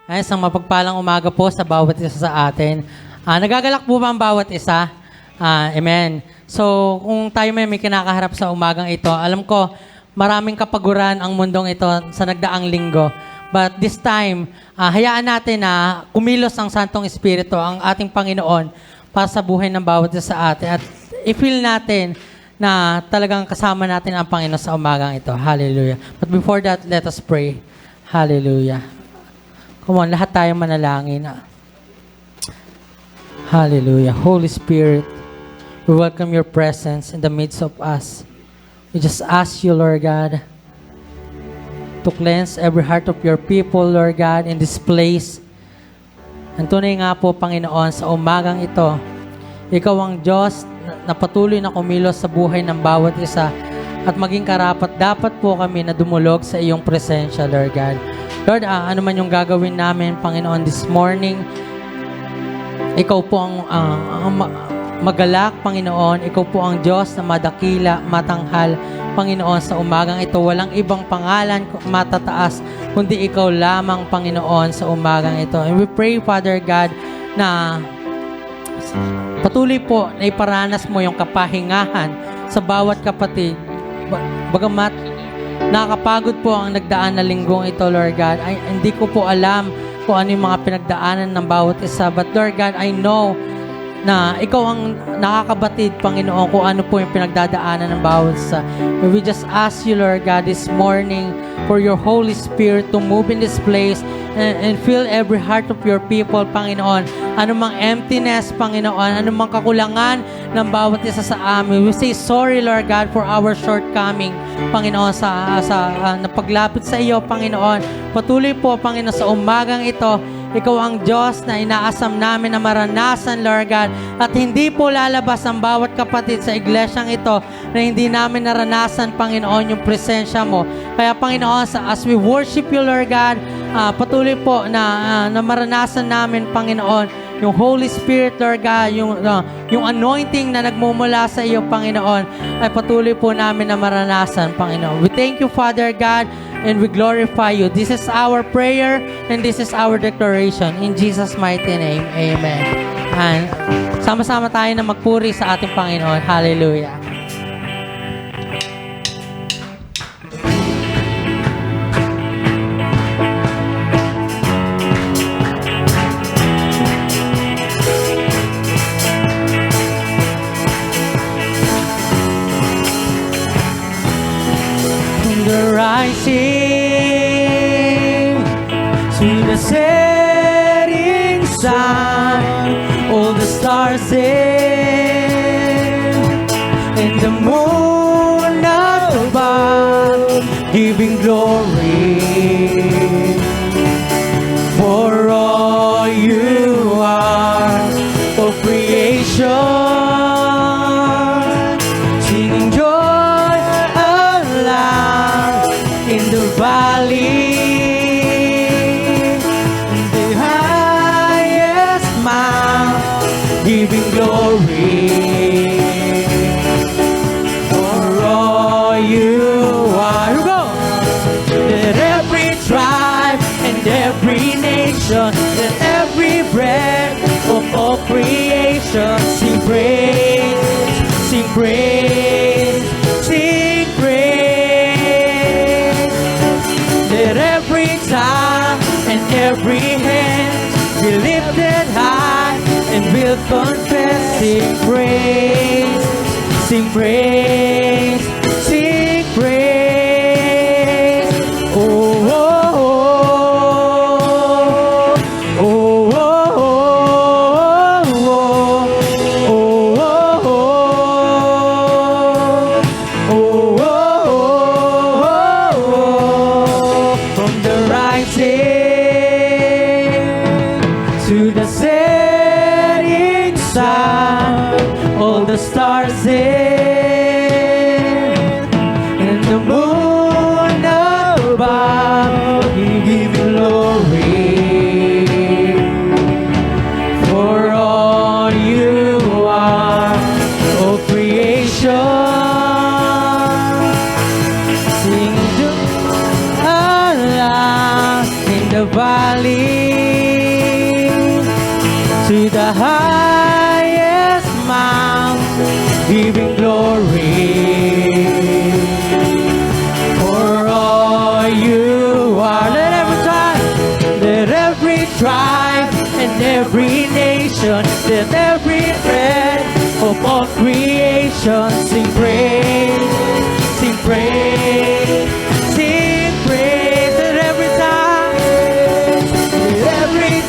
Ay, isang mapagpalang umaga po sa bawat isa sa atin. Nagagalak po ba ang bawat isa? Amen. So, kung tayo may kinakaharap sa umagang ito, alam ko, maraming kapaguran ang mundong ito sa nagdaang linggo. But this time, hayaan natin na kumilos ang Santong Espiritu, ang ating Panginoon, para sa buhay ng bawat isa sa atin. At i-feel natin na talagang kasama natin ang Panginoon sa umagang ito. Hallelujah. But before that, let us pray. Hallelujah. Come on, lahat tayo manalangin. Hallelujah. Holy Spirit, we welcome your presence in the midst of us. We just ask you, Lord God, to cleanse every heart of your people, Lord God, in this place. Ang tunay nga po, Panginoon, sa umagang ito, ikaw ang Diyos na patuloy na kumilos sa buhay ng bawat isa at maging karapat dapat po kami na dumulog sa iyong presensya, Lord God. Lord, ano man yung gagawin namin, Panginoon, this morning, ikaw po ang magalak, Panginoon. Ikaw po ang Diyos na madakila, matanghal, Panginoon, sa umagang ito. Walang ibang pangalan matataas, kundi ikaw lamang, Panginoon, sa umagang ito. And we pray, Father God, na patuloy po na iparanas mo yung kapahingahan sa bawat kapatid. Bagamat nakakapagod po ang nagdaan na linggong ito, Lord God. Hindi ko po alam kung ano yung mga pinagdaanan ng bawat isa. But Lord God, I know na ikaw ang nakakabatid, Panginoon, kung ano po yung pinagdadaanan ng bawat isa. We just ask you, Lord God, this morning for your Holy Spirit to move in this place and fill every heart of your people, Panginoon. Anumang emptiness, Panginoon, anumang kakulangan ng bawat isa sa amin. We say sorry, Lord God, for our shortcoming, Panginoon, sa napaglapit sa iyo, Panginoon. Patuloy po, Panginoon, sa umagang ito, ikaw ang Diyos na inaasam namin na maranasan, Lord God. At hindi po lalabas ang bawat kapatid sa iglesyang ito na hindi namin naranasan, Panginoon, yung presensya mo. Kaya, Panginoon, as we worship you, Lord God, patuloy po na maranasan namin, Panginoon, yung Holy Spirit, Lord God, yung anointing na nagmumula sa iyo, Panginoon, ay patuloy po namin na maranasan, Panginoon. We thank you, Father God, and we glorify you. This is our prayer and this is our declaration. In Jesus' mighty name, amen. And sama-sama tayo na magpuri sa ating Panginoon. Hallelujah. Rising to the setting sun, all the stars in, and the moon above, giving glory for all you are, for creation. Valley, the highest mount, giving glory for all you are. Here we go. Let every tribe and every nation, let every breath of all creation sing praise, sing praise, sing praise. Let every tongue and every hand be lifted high and we'll confess. Sing praise, sing praise, sing praise. Oh, oh, oh, oh, oh, oh, oh, oh, oh. To the setting sun, all the stars in, the valley, to the highest mount, giving glory for all you are. Let every tribe and every nation, let every breath of all creation sing praise, sing praise, sing praise. Let every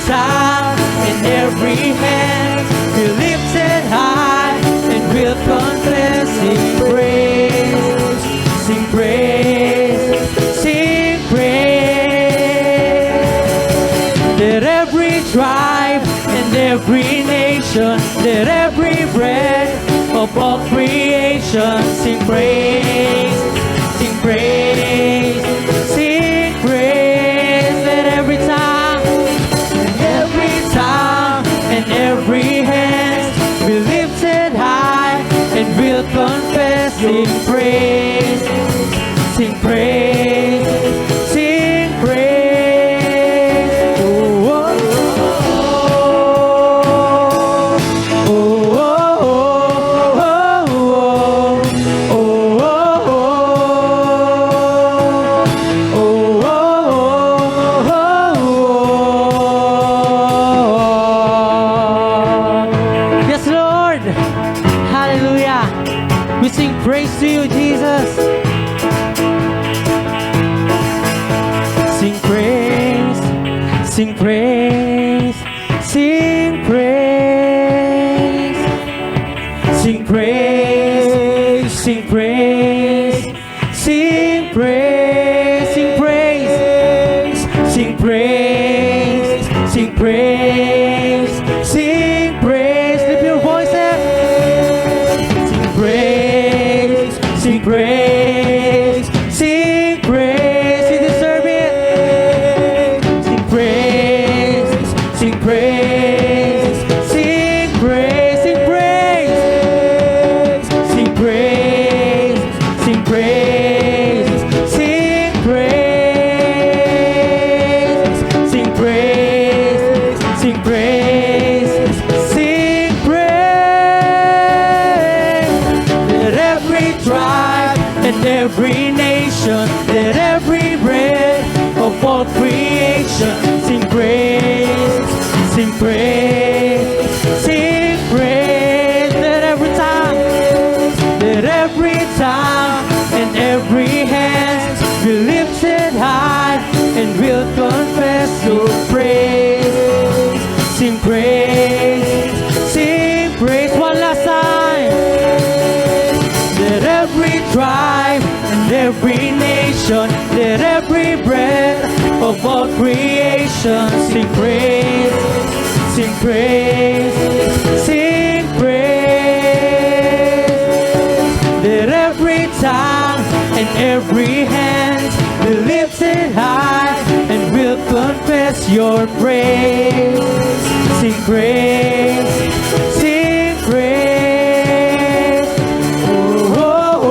time and every hand be lifted high, and we'll confess, sing praise, sing praise, sing praise. Let every tribe and every nation, let every breath of all creation sing praise, sing praise, sing praise. Let every time and every hand be lifted high, and we'll confess, sing praise, sing praise, sing praise. Oh, oh, oh, oh, oh, oh. Yes, Lord. Hallelujah. We sing praise to you, Jesus. Sing praise, sing praise, sing praise, sing praise, sing praise, sing praise, sing praise, sing praise, sing praise, sing praise. Lift your voices. Sing praise, sing praise, sing praise. You deserve it. Sing praise, sing praise, sing praise, sing praise, sing praise, sing praise, sing praise, sing praise, sing praise, sing praise. Let every tribe and every nation, let every breath of all creation sing praise, sing praise, sing praise. Let every time and every hand be lifted high, and we'll confess, so praise, sing praise, sing praise. One last time. Let every tribe and every nation, let every breath of all creation sing praise, sing praise, sing praise. Let every tongue and every hand be lifted high, and we'll confess your praise. Sing praise, sing praise. Oh, oh,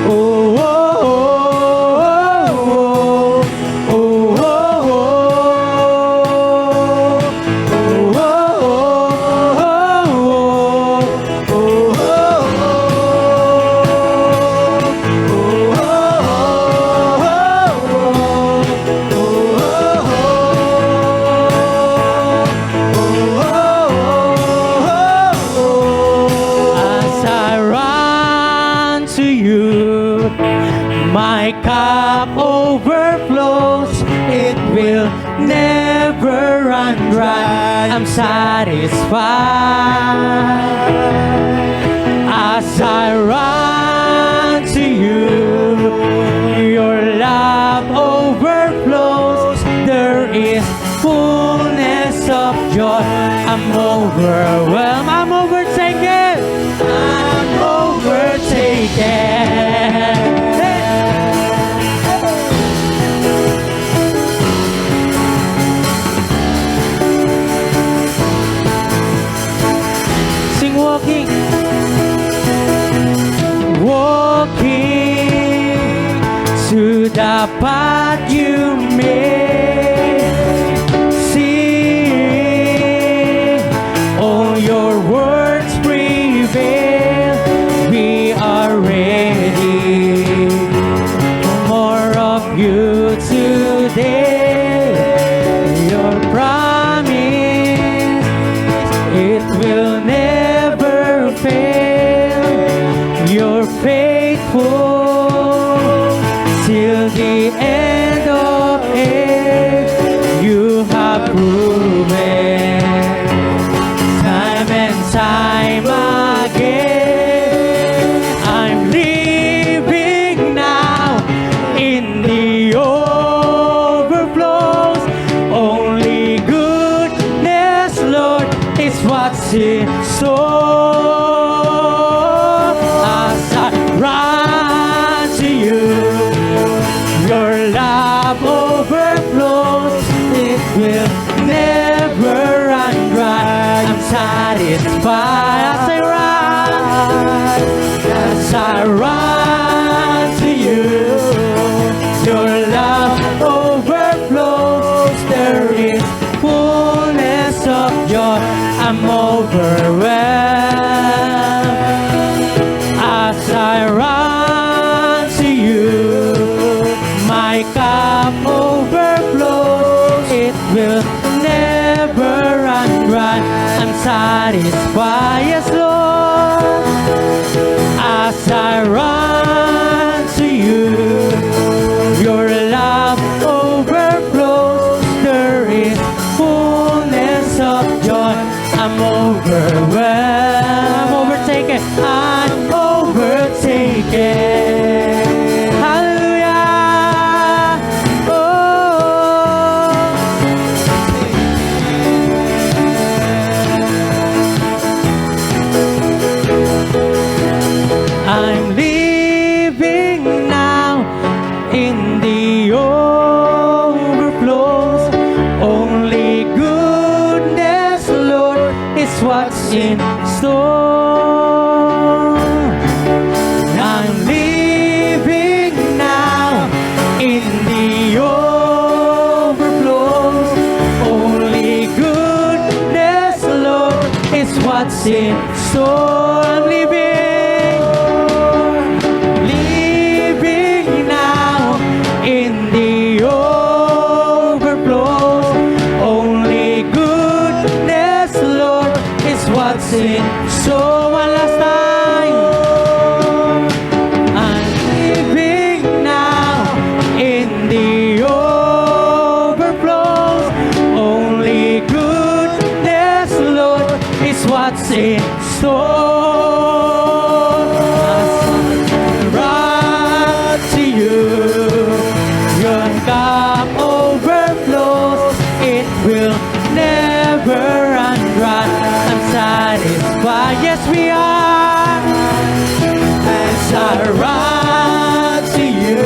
oh, oh, oh, oh, oh, as I run to you, my cup overflows. It will never run dry. I'm satisfied. As I run to you, your love overflows. There is fullness of joy. I'm overwhelmed. I'm overtaken. I'm overtaken. Sing walking. Walking to the path you made. Sing, all your words prevail. We are ready for more of you today. Your promise, it will never fail. You're faithful till the end of age. You have proven time and time again. I'm living now in the overflows. Only goodness, Lord, is what's in store. As I run to you, your love overflows. It will never run dry. I'm satisfied as I run to you. Your love overflows. There is fullness of joy. I'm overwhelmed as I run to you. My cup overflows. It will never run dry. I'm satisfied, yes, Lord, as I run to you. Your love overflows. There is fullness of joy. I'm overwhelmed. I'm overtaken. I'm overtaken. Hallelujah. Oh, I'm living now in the overflows. Only goodness, Lord, is what's in store. I'm living now in the overflows. Only goodness, Lord, is what's in store. I'm living now in the overflows. Only goodness, Lord, is what's in store. One last time. I'm living now in the overflows. Only goodness, Lord, is what's in store. As I run to you, your cup overflows. It will never run dry. I'm satisfied, yes we are. As I run to you,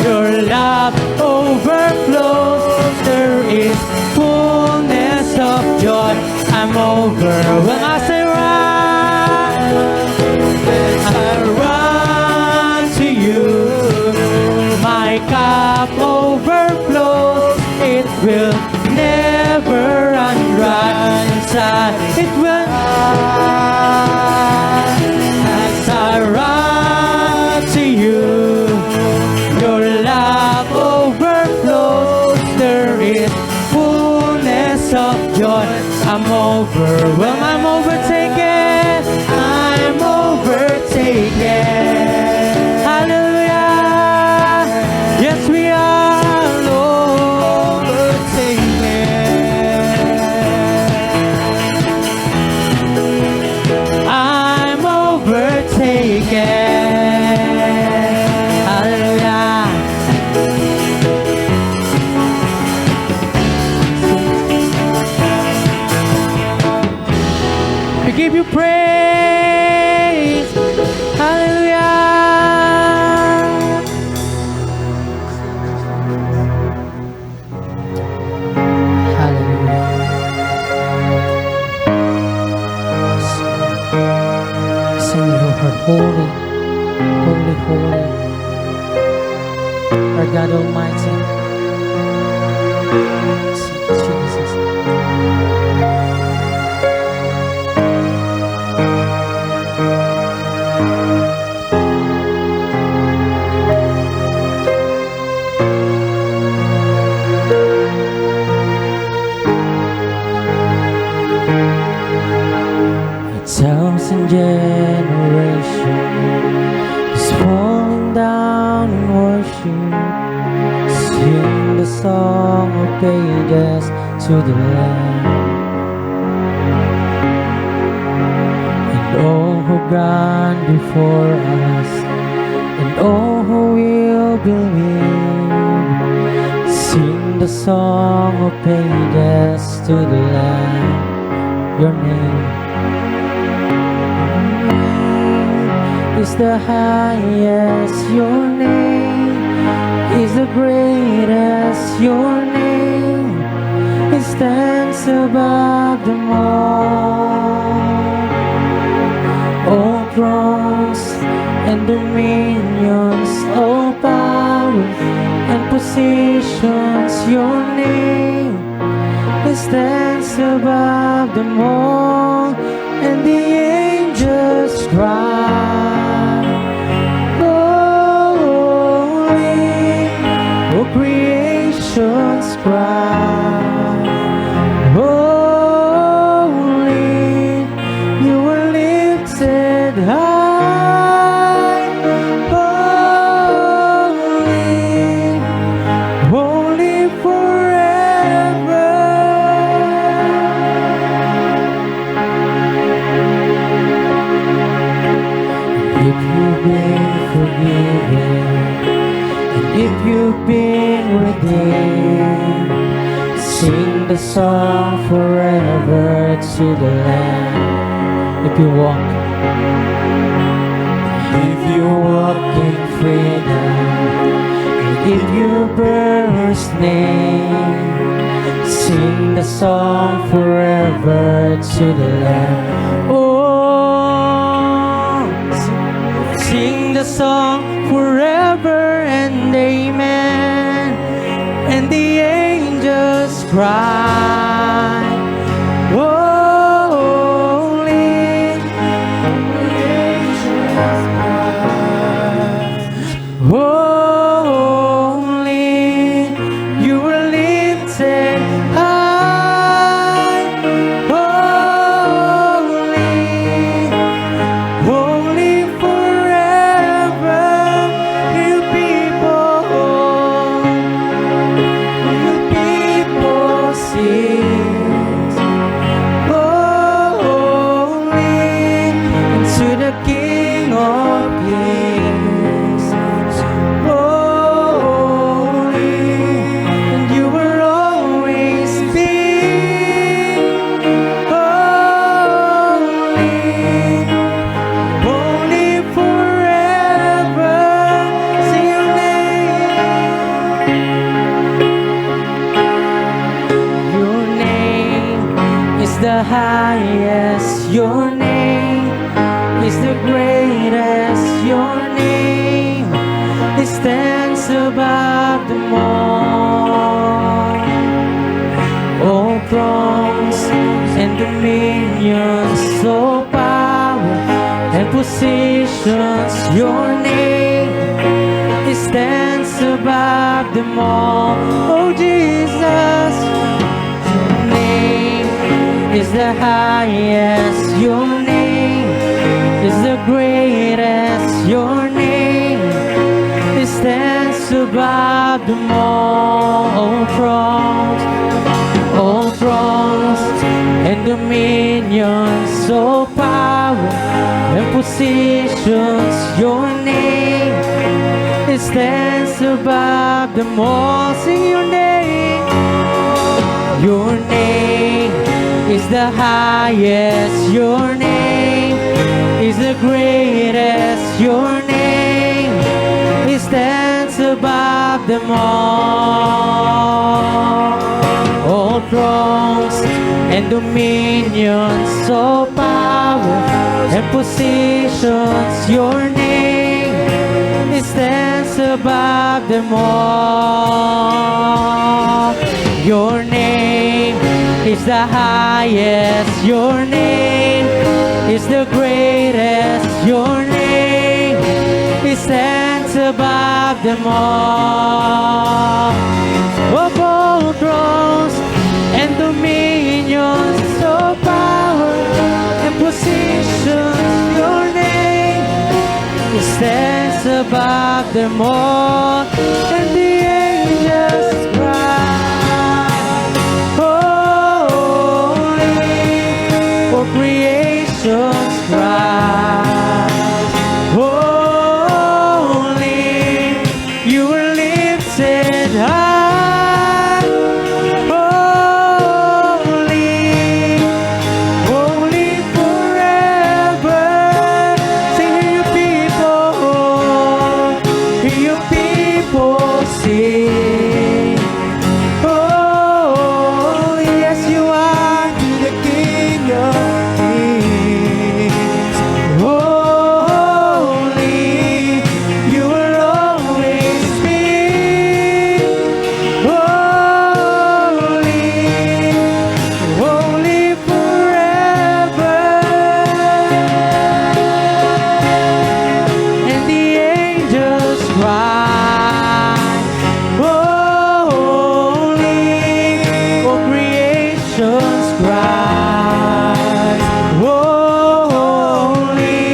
your love overflows. There is fullness of joy. I'm overwhelmed as I run to you. My cup overflows. It will never run dry. Inside it will. As I run to you, your love overflows. There is fullness of joy. I'm overwhelmed. I'm overtaken. I'm overtaken. Hallelujah. Yes, we are, Lord, overtaken. I'm overtaken. Hallelujah. our God Almighty. Jesus. A thousand generations is falling down in worship. Sing the song of ages to the Lamb. And all who gone before us, and all who will believe, sing the song of ages to the Lamb. Your name is the highest, your name is the greatest, your name it stands above them all thrones and dominions, all power and positions, your name it stands above them all, and the angels cry, holy, all creations cry, holy, you are lifted high, holy, holy forever. If you've been forgiven, and if you've been redeemed, sing the song forever to the Lamb. If you walk in freedom, and if you bear His name, sing the song forever to the Lamb. Oh, sing the song forever and amen. And the angels cry, holy, holy, you are lifted high, holy, holy forever. You people sing, holy, to the King of Kings, holy, and you will always be holy, holy forever. Sing your name. Your name is the highest, your name is the greatest, your name it stands above them all thrones and dominions, all power and positions, your name it stands above them all. Oh Jesus, your name is the highest, your name is the greatest, your name it stands above them all thrones and dominions, all power and positions, your name it stands above them all. Sing your name. Your name is the highest, your name is the greatest, your name it stands above them all thrones and dominions, all power and positions, your name it stands stands above them all. Your name is the highest. Your name is the greatest. Your name it stands above them all. Of all thrones and dominions, of power and positions, your name it stands above them all. And the angels cry, holy, for creation's cry, holy, you were lifted high, holy, holy forever. Sing, hear you people sing. Oh, yes, you are the King of Kings. Holy, you will always be. Holy, holy forever. And the angels cry, holy, for creation's cries, holy,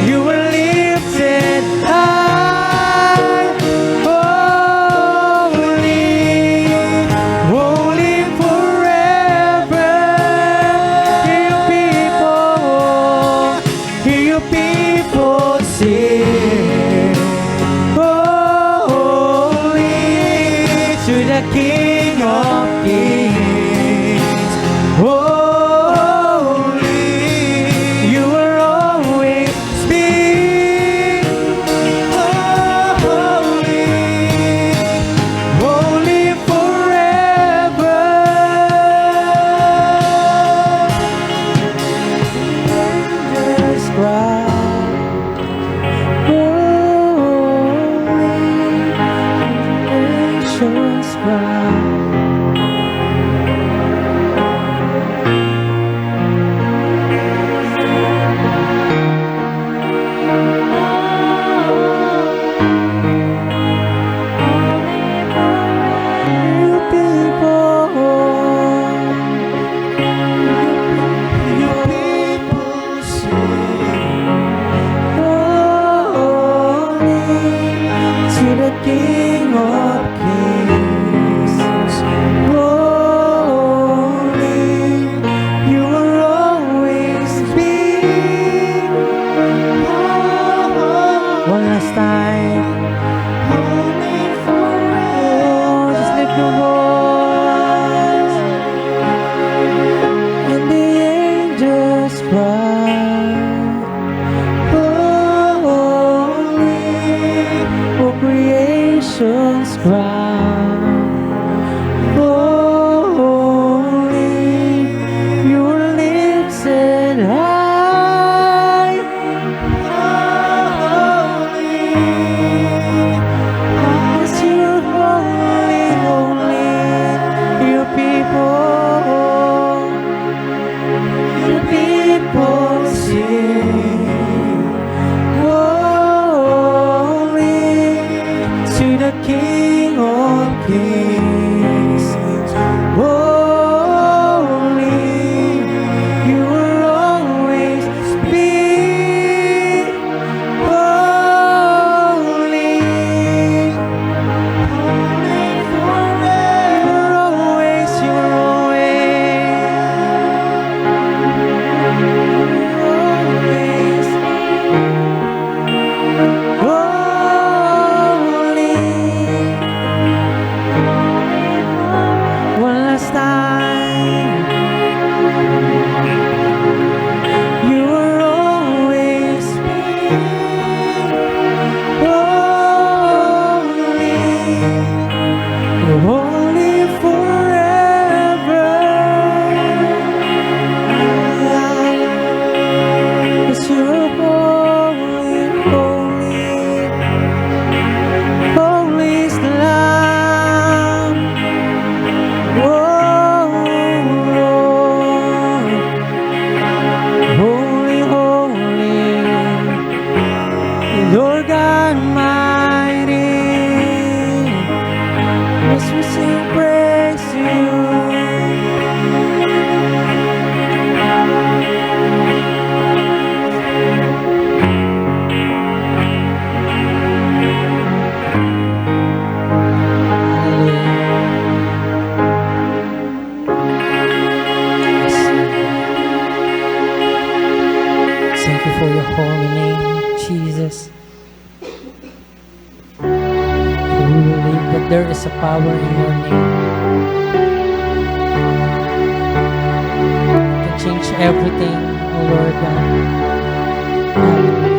you were lifted high, holy, holy forever. Hear you people sing. Holy to the King of Kings. Holy, you will always be. Holy, holy forever. Angels cry, nations cry. You people sing. Holy to the King of Kings. Holy, you will always be. One last time. Holy forever. Just lift your voice. And the angels cry, holy, for creation's cry, holy, you were lifted high, holy, as you're holy, holy, you people sing. Holy to the King of Kings. Holy, you will always be. Holy, holy forever. You're always. Holy, one last time. there is a power in your name. You can change everything, O Lord God. Hallelujah.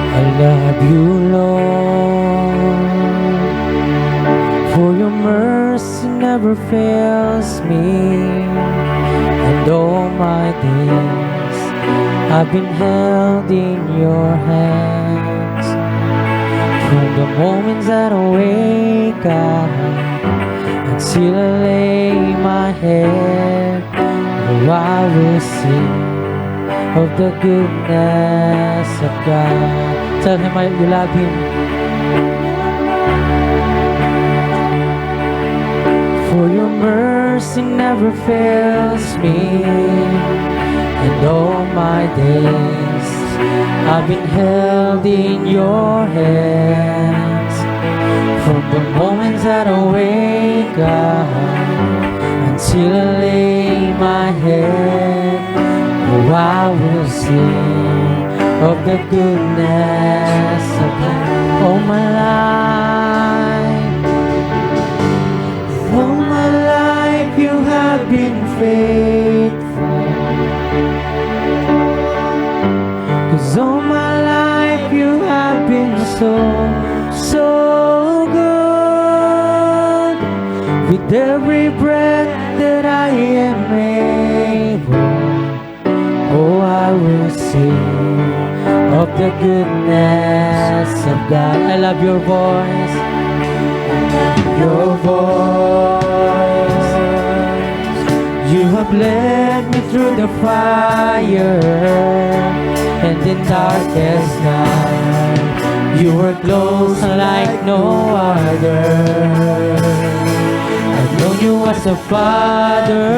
I love you, Lord, for your mercy never fails me, and all my days I've been held in your hands. From the moments that I wake up until I lay my head, oh, I will sing of the goodness of God. Tell him you love him. For your mercy never fails me, and all my days I've been held in your hands. From the moments that I wake up until I lay my head, oh, I will sing of the goodness of God. All my life, all my life you have been faithful. 'Cause all my life you have been so, so good. With every breath that I am able, oh, I will sing of the goodness of God. I love your voice. Your voice. You have led me through the fire and in darkest night. You were close like no other. I've known you as a father,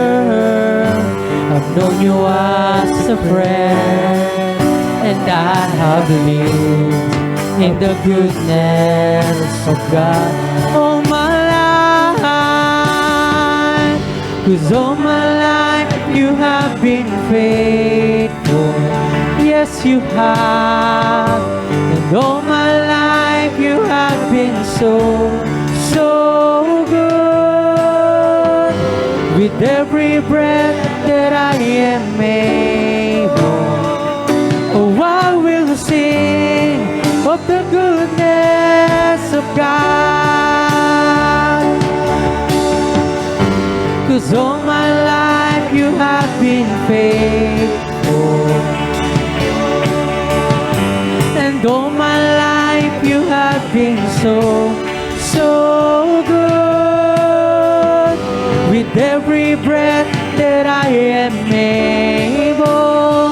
I've known you as a friend, and I have lived in the goodness of God all my life. 'Cause all my life you have been faithful. Yes, you have. And all my life you have been so, so good. With every breath that I am able, oh, I will sing of the goodness of God. 'Cause all my life you have been faithful, and all my life you have been so, so good. With every breath that I am able,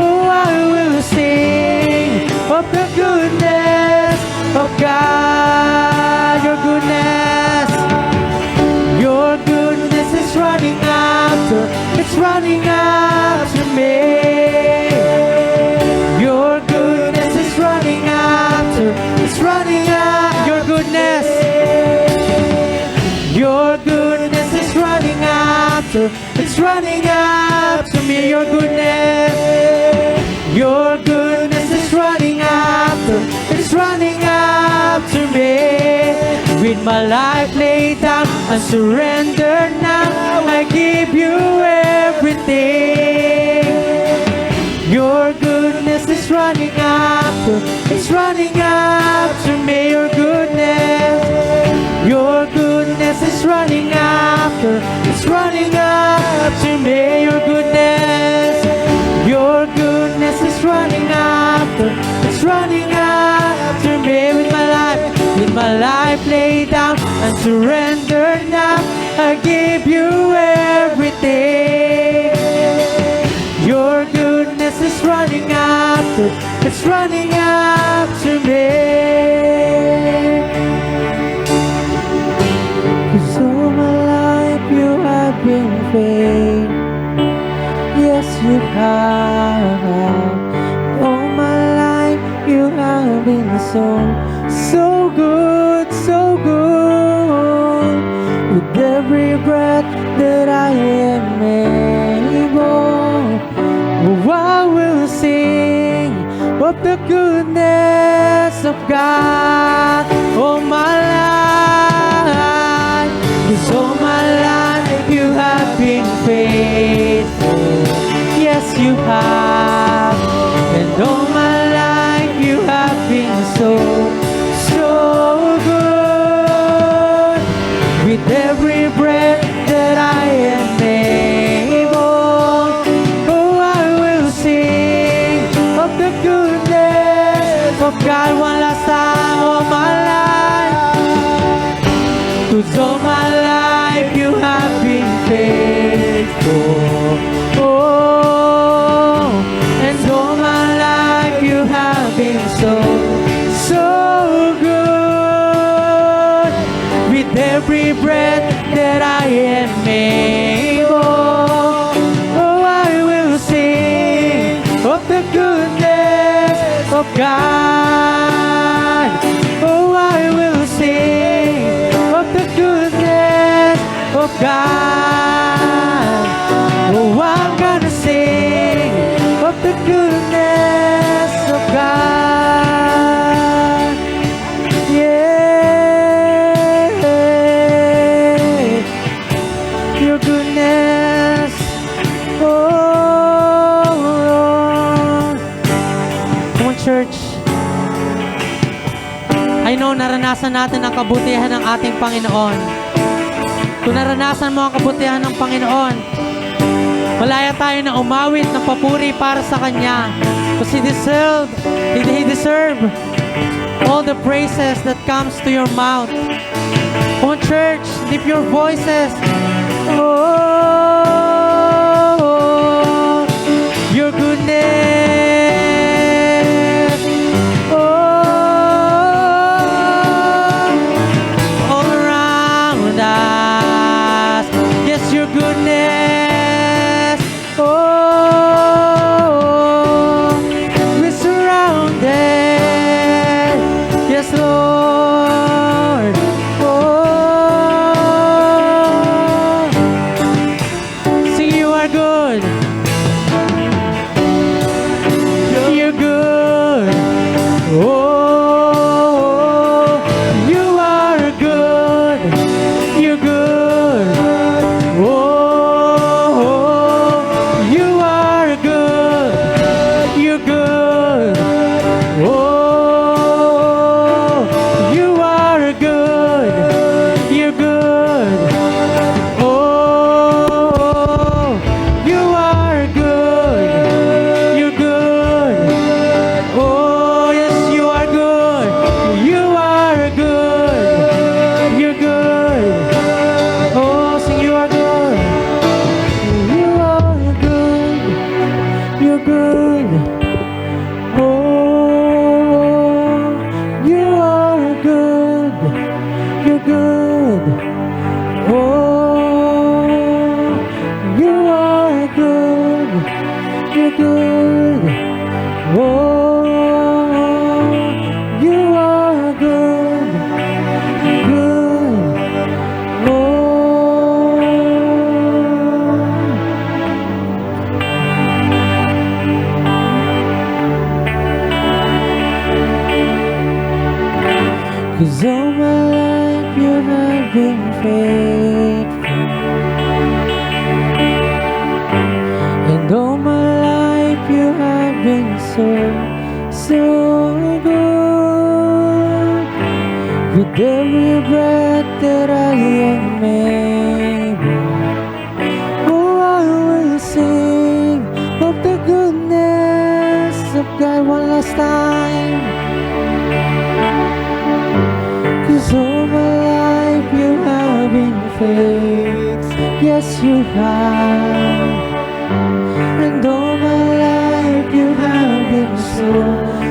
oh, I will sing of the goodness of God. Your goodness, your goodness is running after, it's running after me. Your goodness is running after, it's running after. Your goodness, your goodness is running after, it's running after me. Your goodness, your goodness is running after, it's running after me. With my life laid down, I surrender now, I give you everything. Your goodness is running after, it's running after me. Your goodness, your goodness is running after, it's running after me. Your goodness, your goodness is running after, it's running after me. With my life laid down and surrender now, I give you everything. Your goodness is running after, it's running after me. 'Cause all my life you have been faithful. Yes, you have. All my life you have been so, so good goodness of God. Oh my life, 'cause all my life you have been faithful. Yes, you have. And all my life you have been so, so good. With every breath that I am able, oh, I will sing of the goodness of God one last time. All my life, 'cause all my life you have been faithful. Oh, and all my life you have been so, so good. With every breath that I am able, oh, I will sing of the goodness of God. Oh, I will sing of the goodness of God. Oh, I'm gonna sing of the goodness of God. Yeah, your goodness. Oh, come on, church. I know naranasan natin ang kabutihan ng ating Panginoon. Kung naranasan mo ang kabutihan ng Panginoon, malaya tayo na umawit ng papuri para sa Kanya. Because He deserve all the praises that comes to your mouth. Come on, church, lift your voices. Oh, your goodness. Oh, all around us. Yes, your goodness. Oh, we're surrounded. Yes, Lord. Oh, sing, you are good. You're good. Oh, you are good. You're good. Oh, you are good. You're good. Oh, you are good. You're good. Oh, you are good. You're good. Oh, yes, you are good. You are good. You're good. Oh, sing, you are good. You are good. You're good. Oh, you are good. You're good. Oh, you are good. You're good. Oh, you are good. Good. Oh, 'cause all my life you have been faithful. And all my life you have been so, so good. With every breath that I am able, oh, I will sing of the goodness of God one last time. 'Cause all my life you have been faithful. Yes, you have. And all my life you have been so,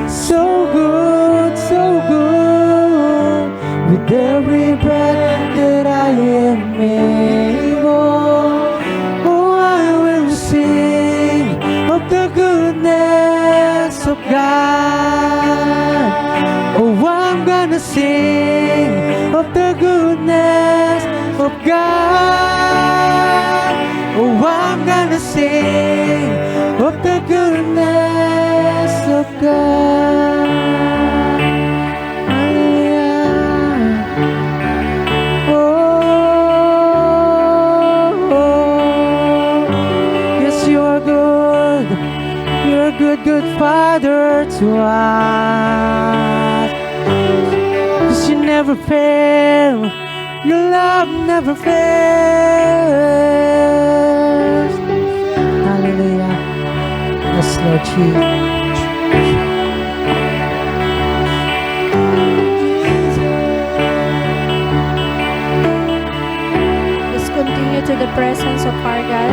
so good, so good. With every breath that I am able, oh, I will sing of the goodness of God. Oh, I'm gonna sing of the goodness of God. Oh, I'm gonna sing of the goodness of God. Hallelujah. Oh, yes, you are good. You're a good, good Father to us. 'Cause you never fail. Your love never fails. Hallelujah. Yes, Lord Jesus. Let's continue to the presence of our God.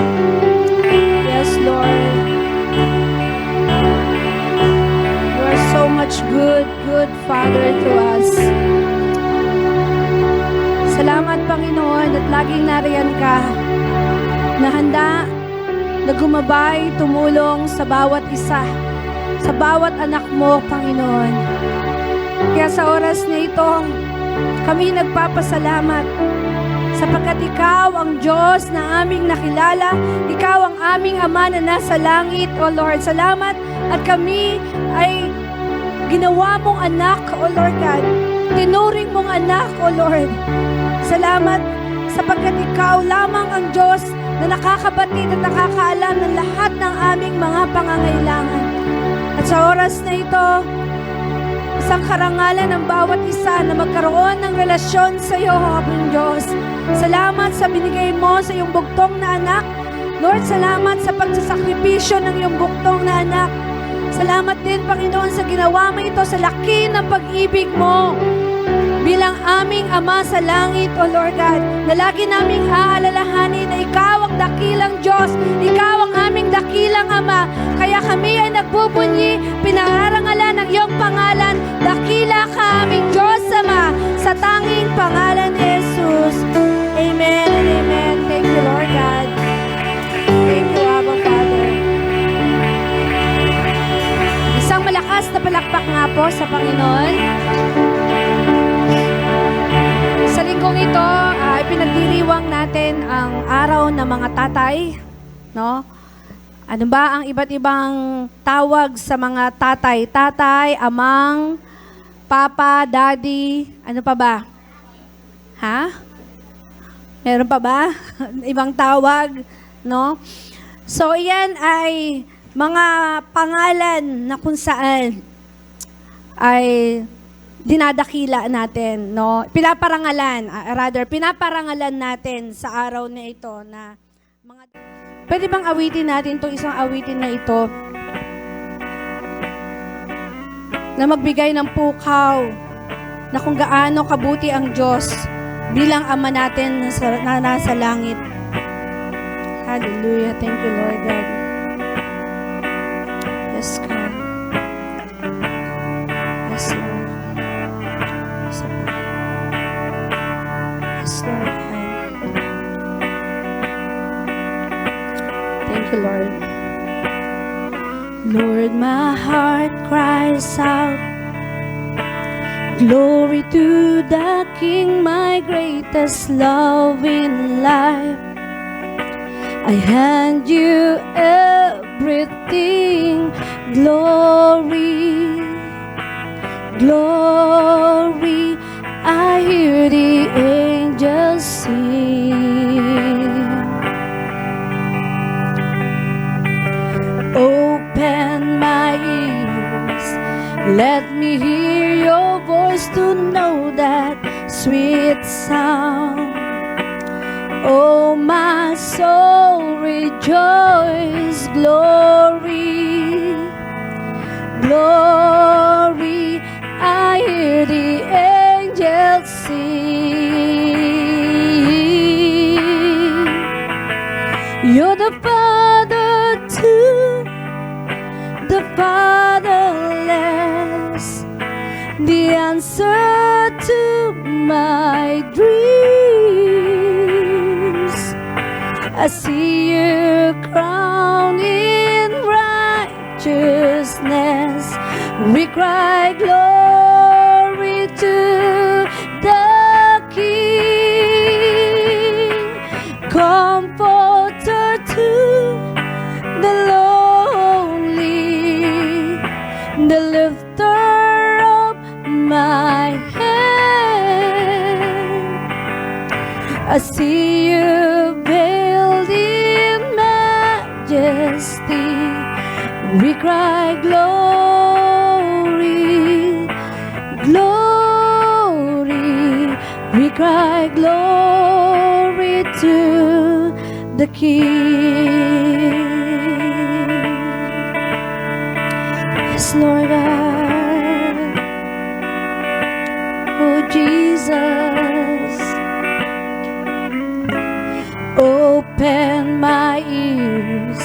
Yes, Lord. You are so much good, good Father to us. Salamat, Panginoon, at laging nariyan ka na handa na gumabay, tumulong sa bawat isa, sa bawat anak mo, Panginoon. Kaya sa oras na ito, kami nagpapasalamat sapagkat Ikaw ang Diyos na aming nakilala, Ikaw ang aming Ama na nasa langit, O Lord. Salamat at kami ay ginawa mong anak, O Lord God. Tinuring mong anak, O Lord. Salamat sapagkat Ikaw lamang ang Diyos na nakakabatid at nakakaalam ng lahat ng aming mga pangangailangan. At sa oras na ito, isang karangalan ng bawat isa na magkaroon ng relasyon sa iyo, Habang Diyos. Salamat sa binigay mo sa iyong bugtong na anak. Lord, salamat sa pagsasakripisyo ng iyong bugtong na anak. Salamat din, Panginoon, sa ginawa mo ito sa laki ng pag-ibig mo bilang aming Ama sa langit, O Lord God, na lagi naming aalalahanin na Ikaw ang dakilang Diyos, Ikaw ang aming dakilang Ama. Kaya kami ay nagbubunyi, pinarangalan ng iyong pangalan, dakila ka aming Diyos Ama, sa tanging pangalan ni Jesus. Amen and amen. Thank you, Lord God. Thank you, Abba Father. Isang malakas na palakpak nga po sa Panginoon. Sa linggong ito, pinagdiriwang natin ang araw ng mga tatay, no? Ano ba ang iba't ibang tawag sa mga tatay? Tatay, amang, papa, daddy, ano pa ba? Ha? Meron pa ba? Ibang tawag, no? So, iyan ay mga pangalan na kung saan ay dinadakila natin, no? Pinaparangalan natin sa araw na ito na mga... Pwede bang awitin natin itong isang awitin na ito na magbigay ng pukaw na kung gaano kabuti ang Diyos bilang Ama natin na nasa langit. Hallelujah. Thank you, Lord God. Yes, God. Yes, Lord. Thank you, Lord. Lord, my heart cries out, glory to the King, my greatest love in life. I hand you everything, glory, glory. I hear the angels sing. Open my ears, let me hear your voice to know that sweet sound. Oh, my soul rejoice, glory, glory. I hear the angels sing. You're the Father to the fatherless, the answer to my dreams. I see you crowned in righteousness. We cry glory to the King, comforter to the lonely, the I see you veiled in majesty. We cry glory, glory. We cry glory to the King. Yes, Lord God. Oh, Jesus. Open my ears,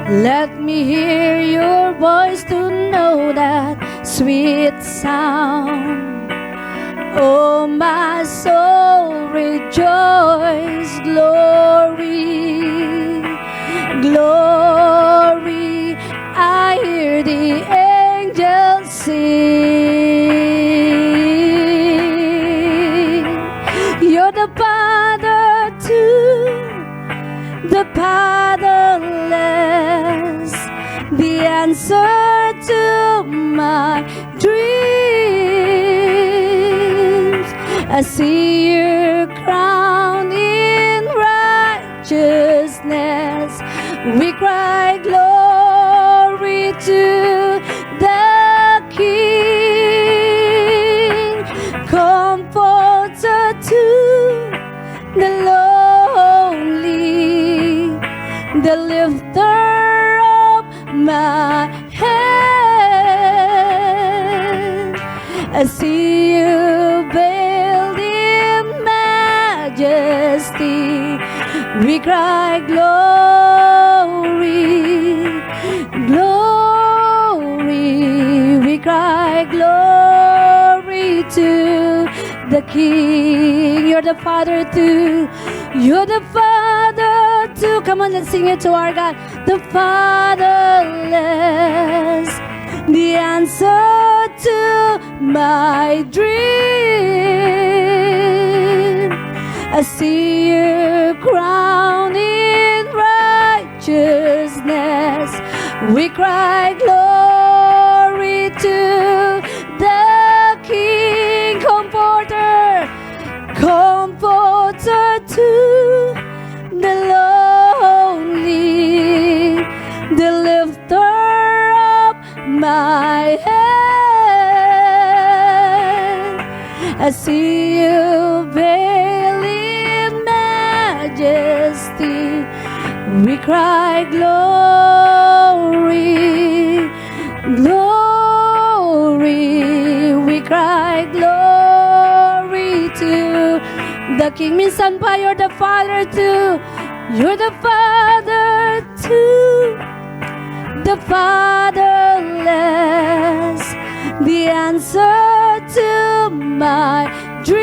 let me hear your voice to know that sweet sound. Oh, my soul rejoice, glory, glory. I hear the angels sing. You're the Father too, the fatherless, the answer to my dreams. I see your crown in righteousness. We cry glory to the King, comforter to the lonely, the lifter of my head. I see you veiled in majesty. We cry glory, glory. We cry glory to the King. You're the Father too. You're the Father too. Come on, let's sing it to our God. The fatherless, the answer to my dream. I see your crown in righteousness. We cry glory to the King, comforter, comforter to the lonely, the lifter of my head. I see you veiled in majesty. We cry glory, glory. We cry glory to the King. Minsan pa, you're the Father too. You're the Father too, the fatherless, the answer to my dream.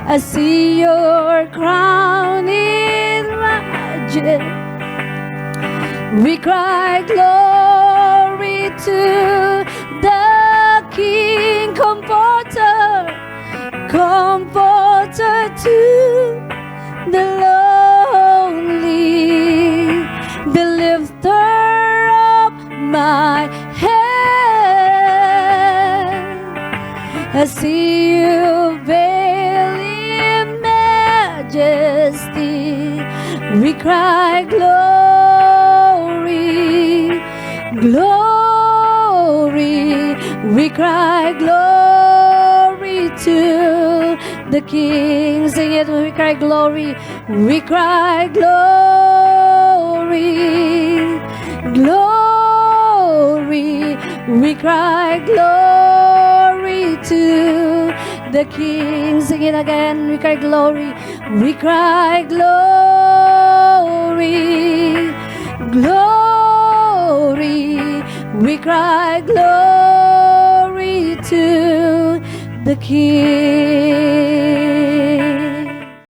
I see your crown in majesty. We cry glory to the King, comforter, comforter to the lonely, the lifter of my head. I see you veiled in majesty. We cry glory, glory. We cry glory to the King. Sing it, we cry glory. We cry glory, glory. We cry glory to the King. Sing it again. We cry glory. We cry glory, glory. We cry glory to the King.